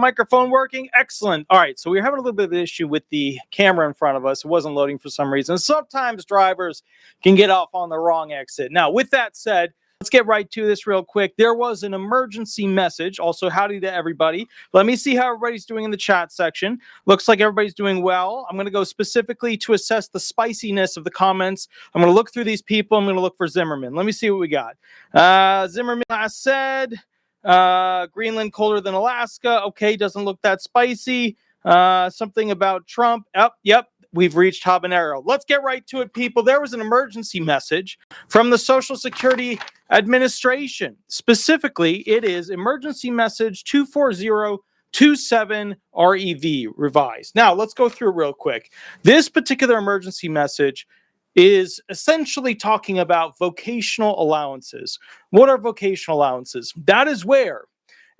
Microphone working? Excellent. All right, so we're having a little bit of an issue with the camera in front of us. It wasn't loading for some reason. Sometimes drivers can get off on the wrong exit. Now, with that said, let's get right to this real quick. There was an emergency message. Also, howdy to everybody. Let me see how everybody's doing in the chat section. Looks like everybody's doing well. I'm going to go specifically to assess the spiciness of the comments. I'm going to look through these people. I'm going to look for Zimmerman. Let me see what we got. Zimmerman last said... Greenland colder than Alaska. Okay, doesn't look that spicy. Something about Trump. Yep, we've reached habanero. Let's get right to it, people. There was an emergency message from the Social Security Administration. Specifically, it is emergency message 24027 REV revised. Now, let's go through it real quick. This particular emergency message is essentially talking about vocational allowances. What are vocational allowances? That is where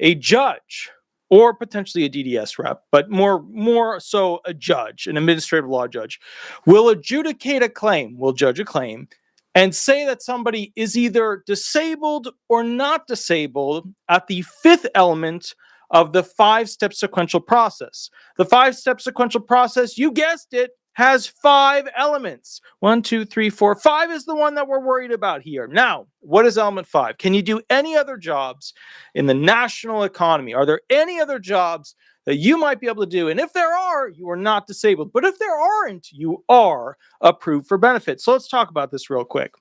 a judge or potentially a DDS rep, but more so a judge, an administrative law judge, will adjudicate a claim, will judge a claim, and say that somebody is either disabled or not disabled at the fifth element of the five-step sequential process. The five-step sequential process, you guessed it, has 5 elements. 1, 2, 3, 4. 5 is the one that we're worried about here. Now, what is element 5? Can you do any other jobs in the national economy? Are there any other jobs that you might be able to do? And if there are, you are not disabled. But if there aren't, you are approved for benefits. So let's talk about this real quick.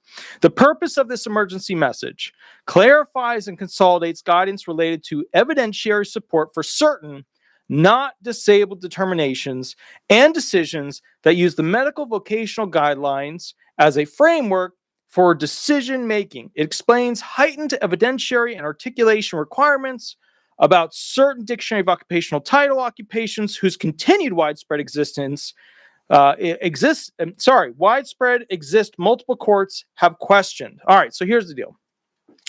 The purpose of this emergency message clarifies and consolidates guidance related to evidentiary support for certain not disabled determinations and decisions that use the medical vocational guidelines as a framework for decision making. It explains heightened evidentiary and articulation requirements about certain dictionary of occupational title occupations whose continued widespread multiple courts have questioned. All right, so here's the deal.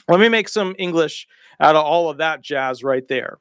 Let me make some English out of all of that jazz right there.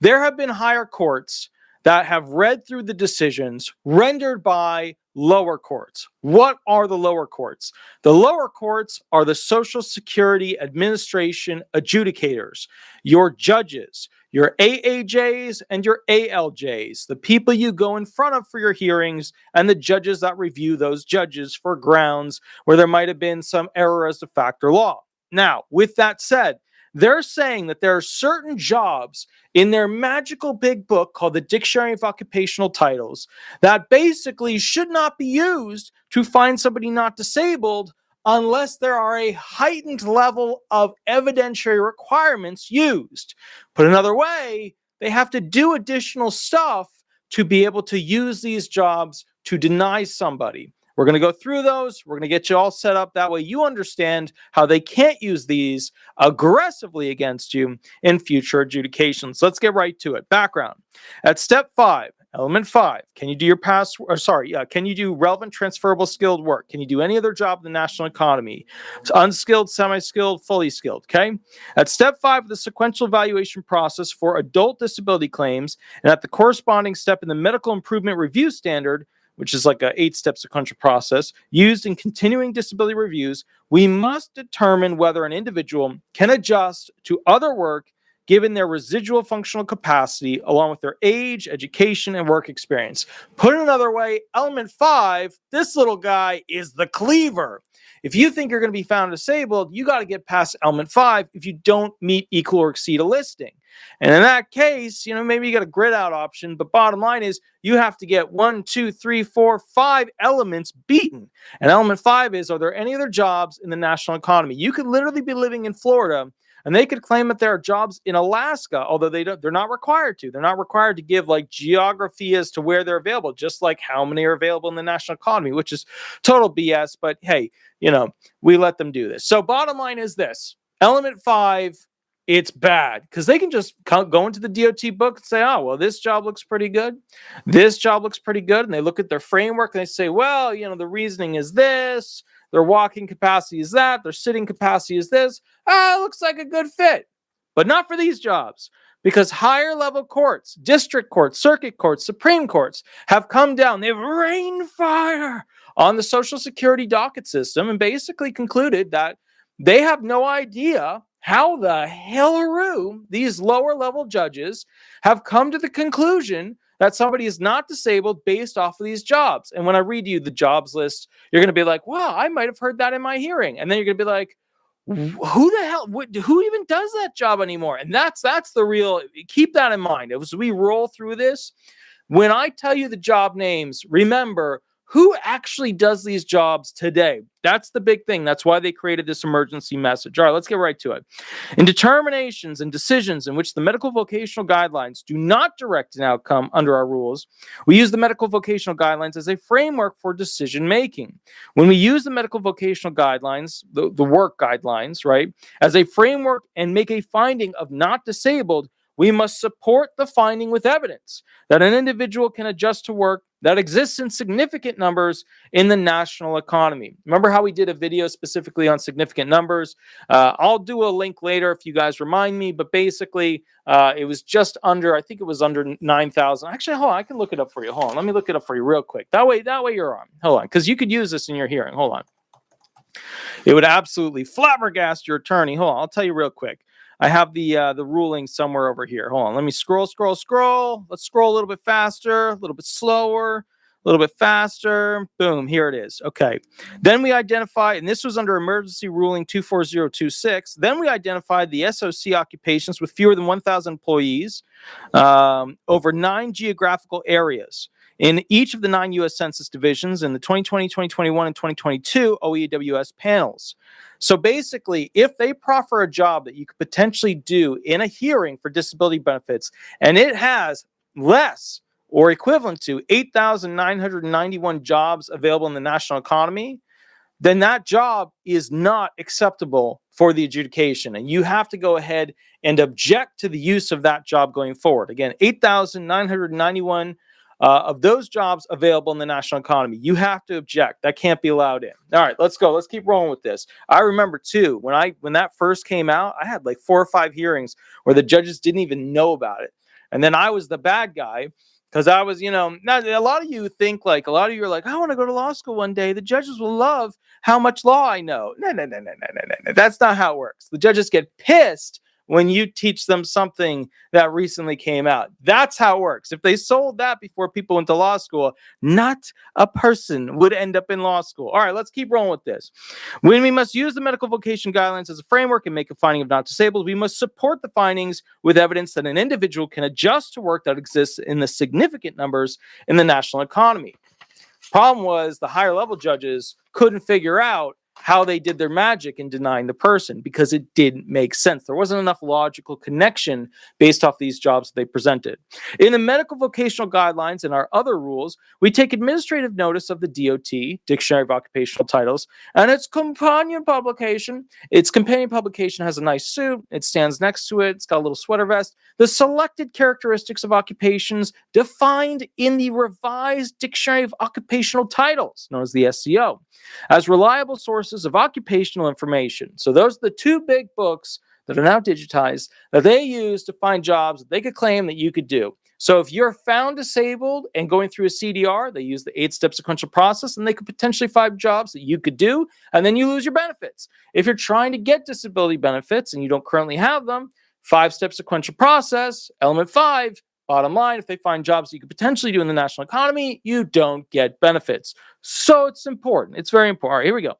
There have been higher courts that have read through the decisions rendered by lower courts. What are the lower courts? The lower courts are the Social Security Administration adjudicators, your judges, your AAJs and your ALJs, the people you go in front of for your hearings, and the judges that review those judges for grounds where there might have been some error as to fact or law. Now, with that said, they're saying that there are certain jobs in their magical big book called the Dictionary of Occupational Titles that basically should not be used to find somebody not disabled unless there are a heightened level of evidentiary requirements used. Put another way, they have to do additional stuff to be able to use these jobs to deny somebody. We're going to go through those. We're going to get you all set up. That way you understand how they can't use these aggressively against you in future adjudications. Let's get right to it. Background. At step 5, element 5, can you do can you do relevant transferable skilled work? Can you do any other job in the national economy? It's unskilled, semi-skilled, fully skilled, okay? At step 5 of the sequential evaluation process for adult disability claims, and at the corresponding step in the medical improvement review standard, which is like a 8-step sequential process used in continuing disability reviews, we must determine whether an individual can adjust to other work given their residual functional capacity along with their age, education, and work experience. Put it another way, element 5, this little guy is the cleaver. If you think you're going to be found disabled, you got to get past element 5 if you don't meet, equal, or exceed a listing. And in that case, maybe you got a grid out option, but bottom line is you have to get 1, 2, 3, 4, 5 elements beaten. And element 5 is, are there any other jobs in the national economy? You could literally be living in Florida and they could claim that there are jobs in Alaska, although they're not required to. They're not required to give like geography as to where they're available, just like how many are available in the national economy, which is total BS. But hey, we let them do this. So bottom line is this, element 5, it's bad because they can just go into the DOT book and say, oh, well, this job looks pretty good. This job looks pretty good. And they look at their framework and they say, well, the reasoning is this. Their walking capacity is that. Their sitting capacity is this. It looks like a good fit. But not for these jobs. Because higher level courts, district courts, circuit courts, Supreme Courts have come down. They've rained fire on the Social Security docket system and basically concluded that they have no idea how the hellaroo these lower level judges have come to the conclusion that somebody is not disabled based off of these jobs. And when I read you the jobs list, you're going to be like, wow, I might have heard that in my hearing. And then you're going to be like, who the hell, who even does that job anymore? And that's the real, keep that in mind. As we roll through this, when I tell you the job names, remember who actually does these jobs today. That's the big thing. That's why they created this emergency message. All right, let's get right to it. In determinations and decisions in which the medical vocational guidelines do not direct an outcome under our rules, we use the medical vocational guidelines as a framework for decision making. When we use the medical vocational guidelines, the work guidelines, right, as a framework and make a finding of not disabled, we must support the finding with evidence that an individual can adjust to work that exists in significant numbers in the national economy. Remember how we did a video specifically on significant numbers? I'll do a link later if you guys remind me, but basically it was just under, I think it was under 9,000. Actually, hold on, I can look it up for you. Hold on, let me look it up for you real quick. That way you're on. Hold on, because you could use this in your hearing. Hold on. It would absolutely flabbergast your attorney. Hold on, I'll tell you real quick. I have the ruling somewhere over here. Hold on. Let me scroll. Let's scroll a little bit faster, a little bit slower, a little bit faster. Boom. Here it is. Okay. Then we identify, and this was under emergency ruling 24026. Then we identified the SOC occupations with fewer than 1,000 employees over 9 geographical areas. In each of the 9 U.S. Census divisions in the 2020, 2021, and 2022 OEWS panels. So basically, if they proffer a job that you could potentially do in a hearing for disability benefits, and it has less or equivalent to 8,991 jobs available in the national economy, then that job is not acceptable for the adjudication. And you have to go ahead and object to the use of that job going forward. Again, 8,991 of those jobs available in the national economy. You have to object. That can't be allowed in. All right, let's go. Let's keep rolling with this. I remember too, when that first came out, I had like 4 or 5 hearings where the judges didn't even know about it. And then I was the bad guy because I was, not, a lot of you think like, a lot of you are like, I want to go to law school one day. The judges will love how much law I know. No. That's not how it works. The judges get pissed when you teach them something that recently came out. That's how it works. If they sold that before people went to law school, not a person would end up in law school. All right, let's keep rolling with this. When we must use the medical vocation guidelines as a framework and make a finding of not disabled, we must support the findings with evidence that an individual can adjust to work that exists in the significant numbers in the national economy. Problem was the higher level judges couldn't figure out how they did their magic in denying the person because it didn't make sense. There wasn't enough logical connection based off these jobs that they presented. In the medical vocational guidelines and our other rules, we take administrative notice of the DOT, Dictionary of Occupational Titles, and its companion publication. Its companion publication has a nice suit. It stands next to it. It's got a little sweater vest. The selected characteristics of occupations defined in the revised Dictionary of Occupational Titles, known as the SCO, as reliable sources of occupational information. So those are the 2 big books that are now digitized that they use to find jobs that they could claim that you could do. So if you're found disabled and going through a CDR, they use the 8-step sequential process and they could potentially find jobs that you could do, and then you lose your benefits. If you're trying to get disability benefits and you don't currently have them, 5-step sequential process, element 5, bottom line, if they find jobs that you could potentially do in the national economy, you don't get benefits. So it's important. It's very important. All right, here we go.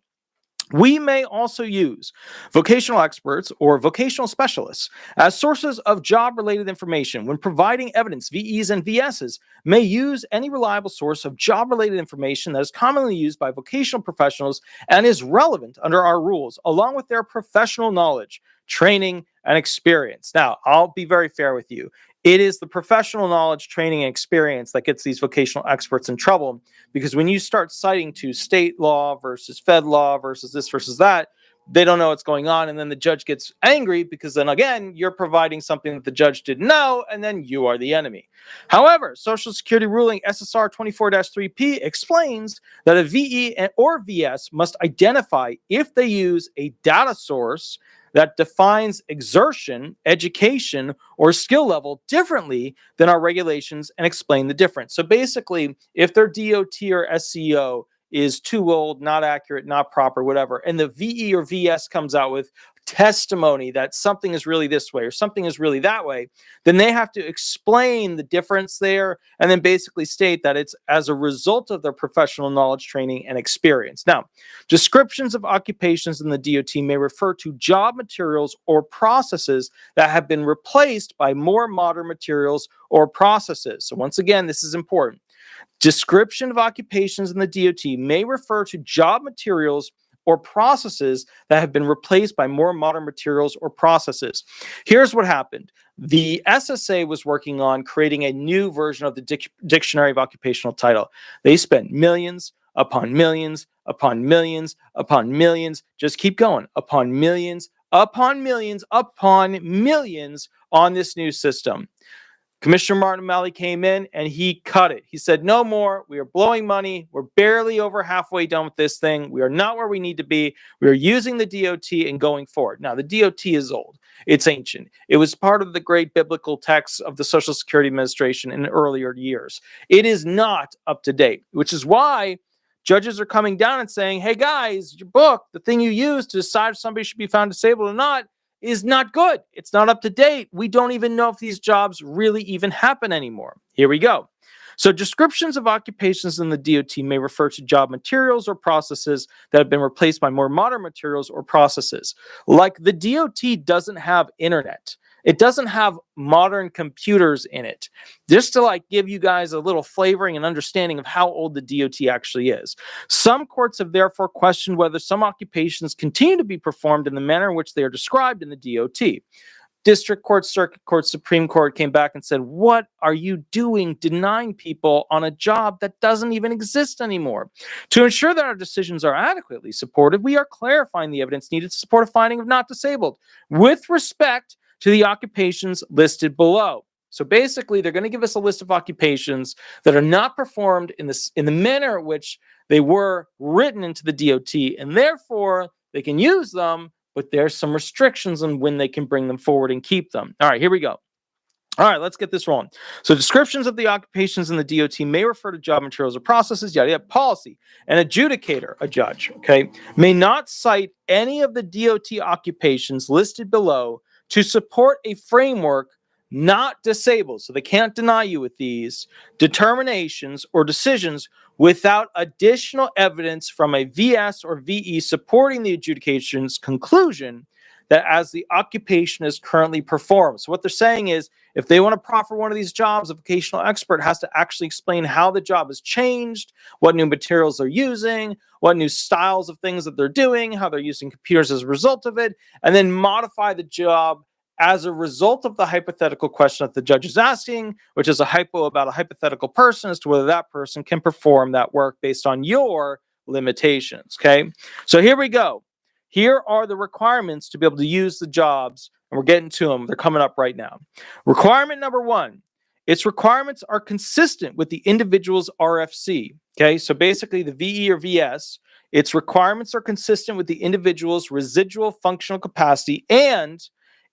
We may also use vocational experts or vocational specialists as sources of job-related information when providing evidence. VEs and VSs may use any reliable source of job-related information that is commonly used by vocational professionals and is relevant under our rules, along with their professional knowledge, training, and experience. Now, I'll be very fair with you. It is the professional knowledge, training, and experience that gets these vocational experts in trouble, because when you start citing to state law versus fed law versus this versus that, they don't know what's going on, and then the judge gets angry because then again, you're providing something that the judge didn't know, and then you are the enemy. However, Social Security ruling SSR 24-3P explains that a VE or VS must identify if they use a data source that defines exertion, education, or skill level differently than our regulations and explain the difference. So basically, if their DOT or SCO is too old, not accurate, not proper, whatever. And the VE or VS comes out with testimony that something is really this way or something is really that way, then they have to explain the difference there and then basically state that it's as a result of their professional knowledge, training, and experience. Now, descriptions of occupations in the DOT may refer to job materials or processes that have been replaced by more modern materials or processes. So once again, this is important. Description of occupations in the DOT may refer to job materials or processes that have been replaced by more modern materials or processes. Here's what happened. The SSA was working on creating a new version of the Dictionary of Occupational Title. They spent millions upon millions upon millions upon millions, just keep going, upon millions upon millions upon millions on this new system. Commissioner Martin O'Malley came in and he cut it. He said, no more. We are blowing money. We're barely over halfway done with this thing. We are not where we need to be. We are using the DOT and going forward. Now, the DOT is old. It's ancient. It was part of the great biblical texts of the Social Security Administration in earlier years. It is not up to date, which is why judges are coming down and saying, hey, guys, your book, the thing you use to decide if somebody should be found disabled or not, is not good. It's not up to date. We don't even know if these jobs really even happen anymore. Here we go. So descriptions of occupations in the DOT may refer to job materials or processes that have been replaced by more modern materials or processes. Like the DOT doesn't have internet. It doesn't have modern computers in it. Just to like give you guys a little flavoring and understanding of how old the DOT actually is. Some courts have therefore questioned whether some occupations continue to be performed in the manner in which they are described in the DOT. District Court, Circuit Court, Supreme Court came back and said, what are you doing denying people on a job that doesn't even exist anymore? To ensure that our decisions are adequately supported, we are clarifying the evidence needed to support a finding of not disabled with respect to the occupations listed below. So basically, they're going to give us a list of occupations that are not performed in the manner in which they were written into the DOT, and therefore they can use them, but there's some restrictions on when they can bring them forward and keep them. All right, here we go. All right, let's get this rolling. So descriptions of the occupations in the DOT may refer to job materials or processes, yada, yada. Policy. An adjudicator, a judge, okay, may not cite any of the DOT occupations listed below to support a framework not disabled. So they can't deny you with these determinations or decisions without additional evidence from a VS or VE supporting the adjudication's conclusion that as the occupation is currently performed. So what they're saying is if they want to proffer one of these jobs, a vocational expert has to actually explain how the job has changed, what new materials they're using, what new styles of things that they're doing, how they're using computers as a result of it, and then modify the job as a result of the hypothetical question that the judge is asking, which is a hypo about a hypothetical person as to whether that person can perform that work based on your limitations, okay? So here we go. Here are the requirements to be able to use the jobs, and we're getting to them. They're coming up right now. Requirement number one, its requirements are consistent with the individual's RFC, okay? So basically the VE or VS, its requirements are consistent with the individual's residual functional capacity, and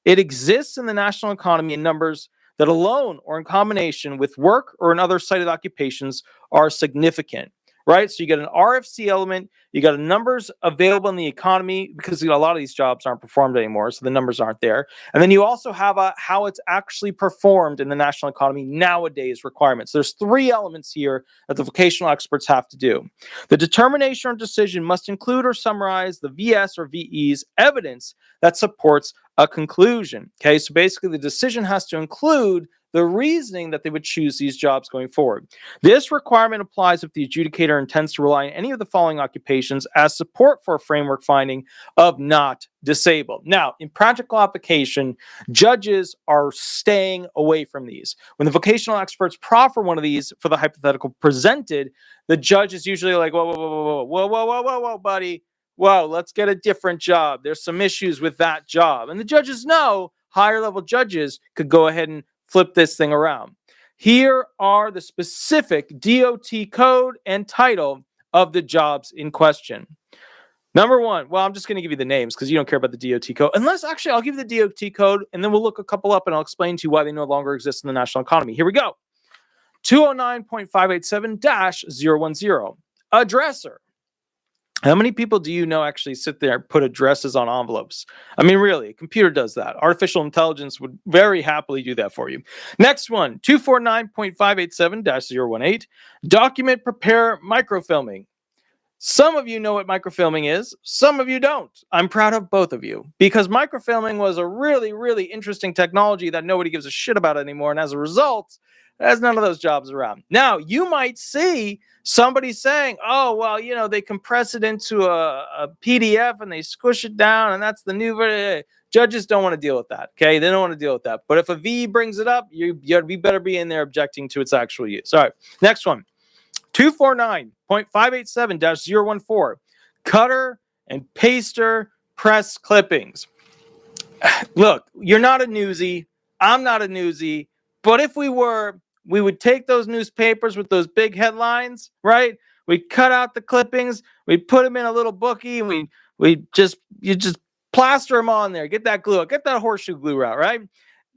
it exists in the national economy in numbers that alone or in combination with work or in other cited occupations are significant, right? So you get an RFC element, you got numbers available in the economy because a lot of these jobs aren't performed anymore, so the numbers aren't there. And then you also have a how it's actually performed in the national economy nowadays requirements. There's three elements here that the vocational experts have to do. The determination or decision must include or summarize the VS or VE's evidence that supports a conclusion. Okay, so basically the decision has to include the reasoning that they would choose these jobs going forward. This requirement applies if the adjudicator intends to rely on any of the following occupations as support for a framework finding of not disabled. Now, in practical application, judges are staying away from these. When the vocational experts proffer one of these for the hypothetical presented, the judge is usually like, whoa, whoa, whoa, whoa, whoa, whoa, whoa, whoa, whoa, buddy. Whoa, let's get a different job. There's some issues with that job. And the judges know, higher level judges could go ahead and flip this thing around. Here are the specific DOT code and title of the jobs in question. Number one, well, I'm just going to give you the names because you don't care about the DOT code. Unless, actually, I'll give you the DOT code and then we'll look a couple up and I'll explain to you why they no longer exist in the national economy. Here we go. 209.587-010. Addresser. How many people do you know actually sit there and put addresses on envelopes? I mean, really, a computer does that. Artificial intelligence would very happily do that for you. Next one, 249.587-018, document prepare microfilming. Some of you know what microfilming is. Some of you don't. I'm proud of both of you because microfilming was a really, really interesting technology that nobody gives a shit about anymore. And as a result, there's none of those jobs around. Now, you might see somebody saying, oh, well, you know, they compress it into a PDF and they squish it down and that's the new. Judges don't want to deal with that. Okay. They don't want to deal with that. But if a V brings it up, you better be in there objecting to its actual use. All right. Next one. 249.587-014, cutter and paster press clippings. Look, you're not a newsie. I'm not a newsie. But if we were, we would take those newspapers with those big headlines, right? We'd cut out the clippings. We'd put them in a little bookie. And you just plaster them on there. Get that glue. Get that horseshoe glue out, right?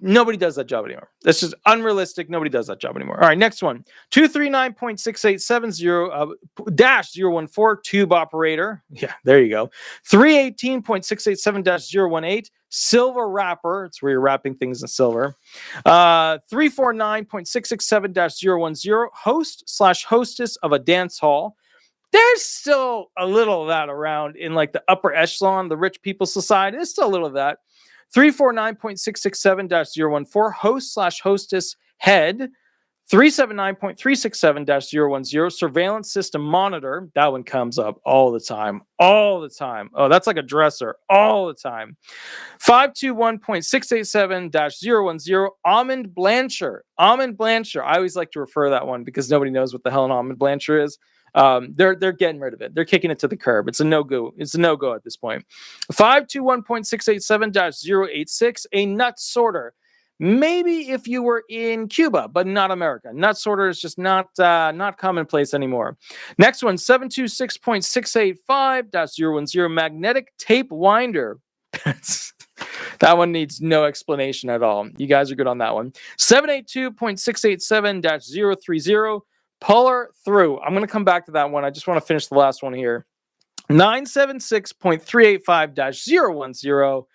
Nobody does that job anymore. That's just unrealistic. Nobody does that job anymore. All right, next one. 239.6870-014, tube operator. Yeah, there you go. 318.687-018, silver wrapper. It's where you're wrapping things in silver. 349.667-010, host/hostess of a dance hall. There's still a little of that around in like the upper echelon, the rich people's society. There's still a little of that. 349.667-014, host/hostess head. 379.367-010, surveillance system monitor. That one comes up all the time. All the time. Oh, that's like a dresser. All the time. 521.687-010, almond blancher. Almond blancher. I always like to refer to that one because nobody knows what the hell an almond blancher is. They're getting rid of it. They're kicking it to the curb. It's a no-go. It's a no-go at this point. 521.687-086, a nut sorter. Maybe if you were in Cuba, but not America. Nut sorter is just not commonplace anymore. Next one, 726.685-010, magnetic tape winder. That one needs no explanation at all. You guys are good on that one. 782.687-030, puller through. I'm going to come back to that one. I just want to finish the last one here. 976.385-010,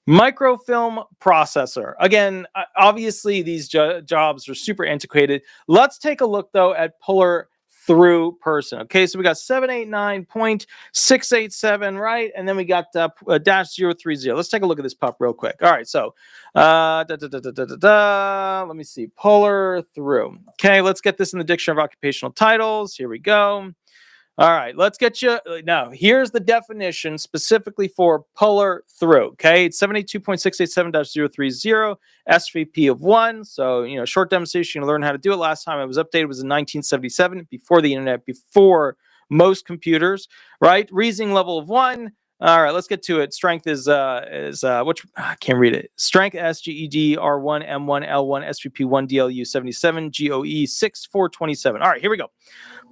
microfilm processor. Again, obviously these jobs are super antiquated. Let's take a look though at puller through person. Okay, so we got 789.687, right? And then we got -030. Let's take a look at this pup real quick. All right, so let me see. Puller through. Okay, let's get this in the Dictionary of Occupational Titles. Here we go. All right, let's get you. Now, here's the definition specifically for puller through. Okay, it's 782.687-030, SVP of 1. So, you know, short demonstration, you learn how to do it. Last time it was updated was in 1977, before the internet, before most computers, right? Reasoning level of 1. All right, let's get to it. Strength is which I can't read it. Strength SGED R1 M1 L1 SVP1 DLU 77 GOE 6427. All right, here we go.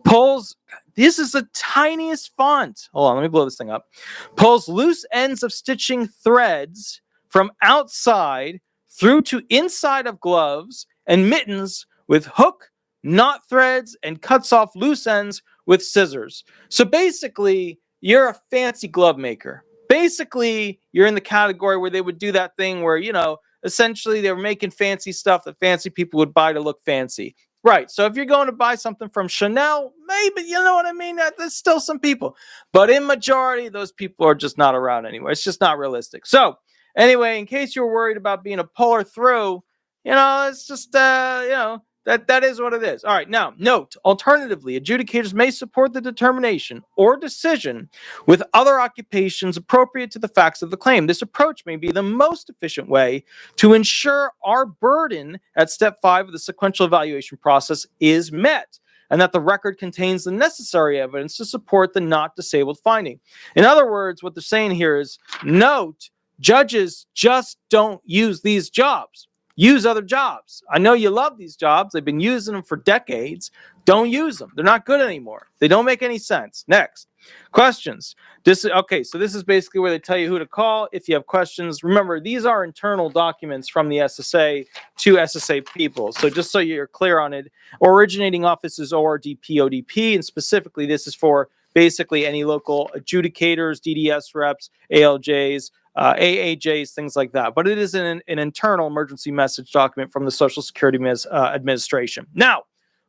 Pulls. This is the tiniest font. Hold on, let me blow this thing up. Pulls loose ends of stitching threads from outside through to inside of gloves and mittens with hook, knot threads, and cuts off loose ends with scissors. So basically, you're a fancy glove maker. Basically, you're in the category where they would do that thing where, you know, essentially they were making fancy stuff that fancy people would buy to look fancy. Right. So if you're going to buy something from Chanel, maybe, you know what I mean? There's still some people. But in majority, those people are just not around anymore. It's just not realistic. So anyway, in case you're worried about being a puller through, you know, it's just, you know, that is what it is. All right. Now, note, alternatively, adjudicators may support the determination or decision with other occupations appropriate to the facts of the claim. This approach may be the most efficient way to ensure our burden at step 5 of the sequential evaluation process is met, and that the record contains the necessary evidence to support the not disabled finding. In other words, what they're saying here is, note, judges just don't use these jobs. Use other jobs. I know you love these jobs. They've been using them for decades. Don't use them. They're not good anymore. They don't make any sense. Next. Questions. Okay, so this is basically where they tell you who to call if you have questions. Remember, these are internal documents from the SSA to SSA people. So just so you're clear on it, originating office is ORDP, ODP, and specifically this is for basically any local adjudicators, DDS reps, ALJs, AAJs, things like that. But it is an internal emergency message document from the Social Security Administration. Now,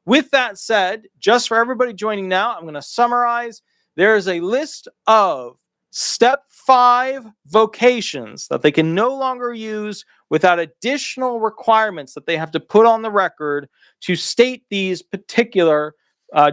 with that said, just for everybody joining now, I'm going to summarize. There is a list of Step 5 vocations that they can no longer use without additional requirements that they have to put on the record to state these particular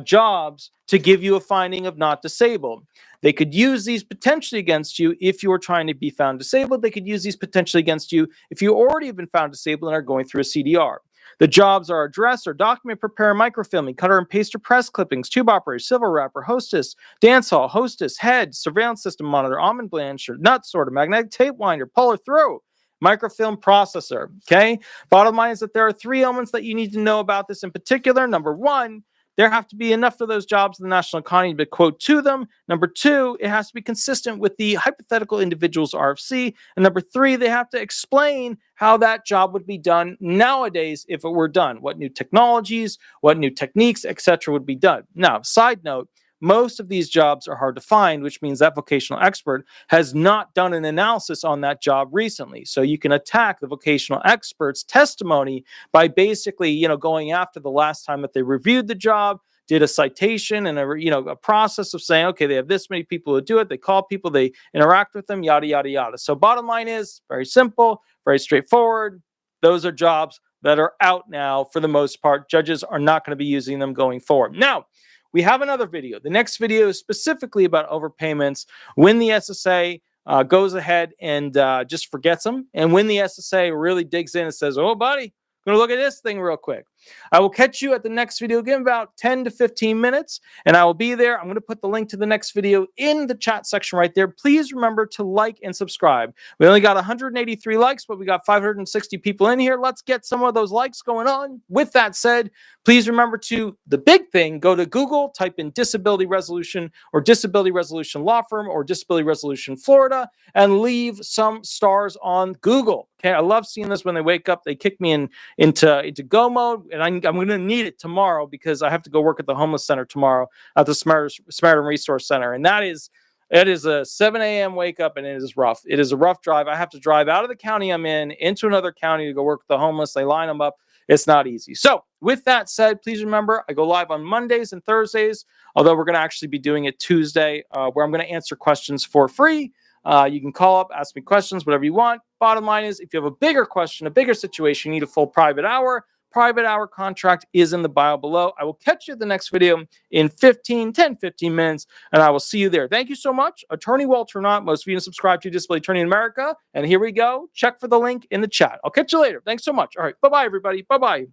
jobs to give you a finding of not disabled. They could use these potentially against you if you were trying to be found disabled. They could use these potentially against you if you already have been found disabled and are going through a CDR. The jobs are address or document preparer, microfilming, cutter and paster press clippings, tube operator, civil wrapper, hostess, dance hall, hostess, head, surveillance system monitor, almond blanchisher, nut sorter, magnetic tape winder, puller through, microfilm processor. Okay. Bottom line is that there are 3 elements that you need to know about this in particular. Number 1, there have to be enough of those jobs in the national economy to quote to them. Number 2, it has to be consistent with the hypothetical individual's RFC. And number 3, they have to explain how that job would be done nowadays if it were done, what new technologies, what new techniques, etc. would be done. Now, side note, most of these jobs are hard to find, which means that vocational expert has not done an analysis on that job recently. So you can attack the vocational expert's testimony by basically, going after the last time that they reviewed the job, did a citation and a process of saying, okay, they have this many people who do it. They call people, they interact with them, yada, yada, yada. So bottom line is very simple, very straightforward. Those are jobs that are out now for the most part. Judges are not going to be using them going forward. Now, we have another video. The next video is specifically about overpayments when the SSA goes ahead and just forgets them, and when the SSA really digs in and says, oh, buddy, going to look at this thing real quick. I will catch you at the next video again, about 10 to 15 minutes, and I will be there. I'm going to put the link to the next video in the chat section right there. Please remember to like and subscribe. We only got 183 likes, but we got 560 people in here. Let's get some of those likes going on. With that said, please remember to, the big thing, go to Google, type in disability resolution or disability resolution law firm or disability resolution Florida, and leave some stars on Google. Okay, I love seeing this when they wake up. They kick me into go mode, and I'm going to need it tomorrow because I have to go work at the homeless center tomorrow at the Samaritan Resource Center, and it is a 7 a.m. wake up, and it is rough. It is a rough drive. I have to drive out of the county I'm in into another county to go work with the homeless. They line them up. It's not easy. So with that said, please remember, I go live on Mondays and Thursdays, although we're going to actually be doing it Tuesday, where I'm going to answer questions for free. You can call up, ask me questions, whatever you want. Bottom line is, if you have a bigger question, a bigger situation, you need a full private hour. Private hour contract is in the bio below. I will catch you at the next video in 10, 15 minutes, and I will see you there. Thank you so much. Attorney Walter Hnot, most of you subscribe to Disability Attorney in America. And here we go. Check for the link in the chat. I'll catch you later. Thanks so much. All right. Bye-bye, everybody. Bye-bye.